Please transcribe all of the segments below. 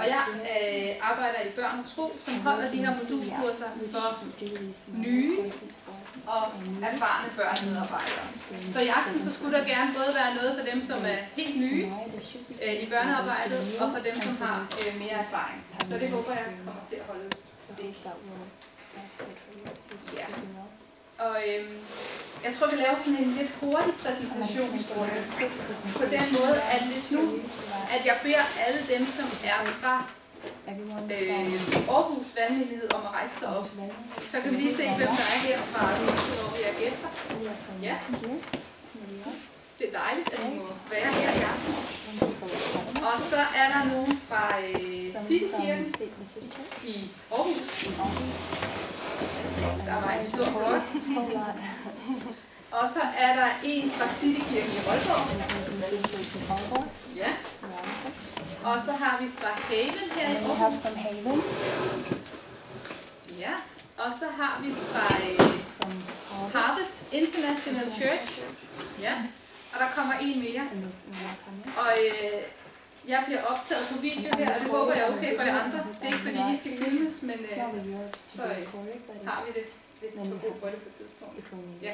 Og jeg arbejder i Børn og Tro, som holder de her modulkurser for nye og erfarne børnemedarbejdere. Så i aften så skulle der gerne både være noget for dem, som er helt nye i børnearbejdet, og for dem, som har mere erfaring. Så det håber jeg kommer til at holde stik. Ja. Og jeg tror, vi laver sådan en lidt hurtig præsentation på den måde, at hvis nu, at jeg beder alle dem, som er fra Aarhus Valgmenighed om at rejse sig op, så kan vi lige se, hvem der er her fra huset, hvor vi er gæster. Ja. Det er dejligt, at I må være her i aften. Og så er der nogen fra Citykirken i Aarhus. Der var en stor flok. Og så er der en fra Citykirken i Aalborg. Ja. Og så har vi fra Haven her i Aarhus. Ja. Og så har vi fra Harvest International Church. Ja. Og der kommer en mere. Og jeg bliver optaget på video her, og det håber jeg er okay for jer andre. Det er ikke fordi, I skal filmes, men så har vi det, hvis vi får brug for det på et tidspunkt. Ja.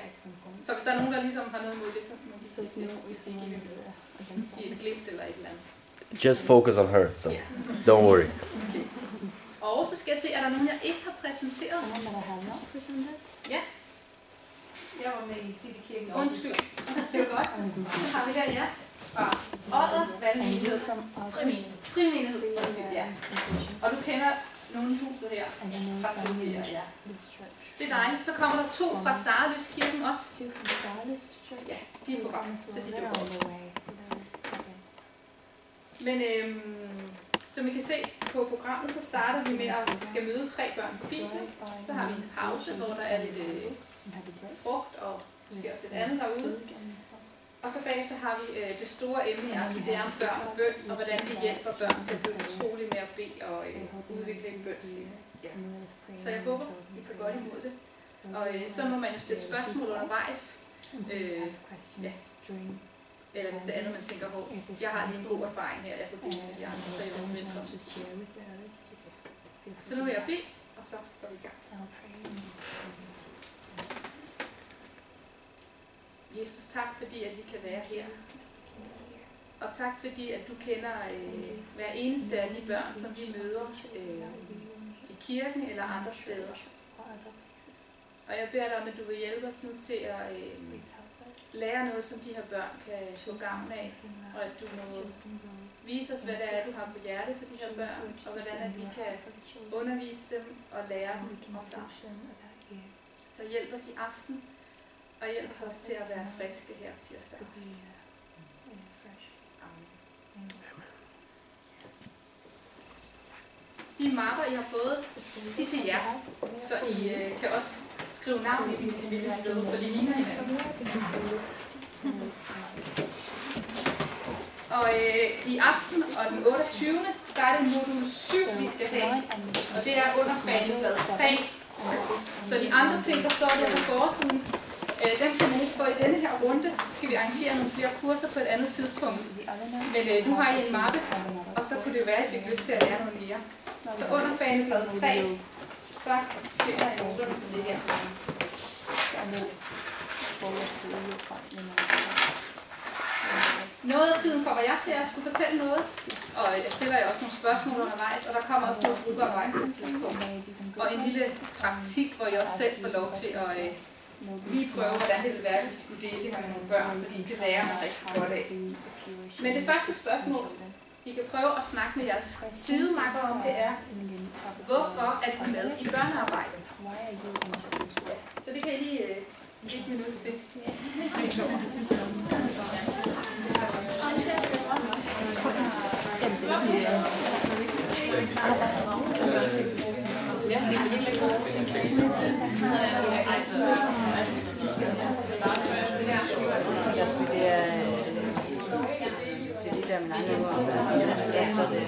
Så hvis der er nogen, der ligesom har noget imod det, så må de sige det, hvis I giver i et glimt eller et eller andet. Just focus on her, so don't worry. Okay. Og så skal jeg se, er der nogen, jeg ikke har præsenteret? Ja. Jeg var med i Citykirken. Undskyld. Det var godt. Så har vi her, ja. Fra Odder Valgmenighed. Frimenighed. Ja. Og du kender nogle i huset her. Fra Sølvmere, ja. Det er dejligt. Så kommer der to fra Sareløskirken også. Ja, de er på vej, så de dukker op. Men som I kan se på programmet, så starter vi med at skal møde 3 børn i bilen. Så har vi en pause, hvor der er lidt frugt og måske også lidt andet derude. Og så bagefter har vi det store emne i aften, det er om børn og bøn, og hvordan vi hjælper børn til at blive utrolig med at bede og udvikle en bønsliv. Ja. Så jeg håber, I får godt imod det. Og så må man stille spørgsmål undervejs. Ja. Eller hvis det andet, man tænker på, jeg har lige en god erfaring her, jeg kunne dele med de andre, så er jeg også velkommen. Så nu vil jeg bede, og så går vi i gang. Jesus, tak fordi, at vi kan være her. Og tak fordi, at du kender hver eneste af de børn, som vi møder i kirken eller andre steder. Og jeg beder dig om, at du vil hjælpe os nu til at lære noget, som de her børn kan få gavn af. Og at du må vise os, hvad det er, du har på hjerte for de her børn, og hvordan at vi kan undervise dem og lære dem om dig. Så hjælp os i aften. Og hjælp os også til at være friske her tirsdag. De mapper, I har fået, de er til jer. Så I kan også skrive navn i de vilde steder, for de ligner hinanden. Og i aften og den 28. der er det modul 7, vi skal have. Og det er under faneblad 3. Så de andre ting, der står der på forsiden, den kan man ikke få i denne her runde. Så skal vi arrangere nogle flere kurser på et andet tidspunkt. Men nu har I en mappe, og så kunne det være, at I fik lyst til at lære noget mere. Så under faneblad 3, så finder jeg noterne til det her. Noget af tiden kommer jeg til at skulle fortælle noget, og jeg stiller jer også nogle spørgsmål undervejs, og der kommer også noget gruppearbejde til tidspunkt. Og en lille praktik, hvor jeg også selv får lov til at lige prøve, hvordan det vil være, hvis I skulle dele det med nogle børn, fordi det lærer man rigtig godt af. Men det første spørgsmål, I kan prøve at snakke med jeres sidemakker om, det er, hvorfor er I med i børnearbejde? Så det kan I lige et minut til. Det der med andre ord, så det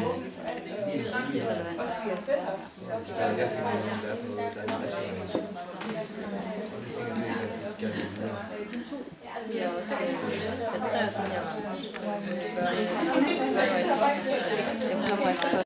jeg også centreret sådan her. Jeg kommer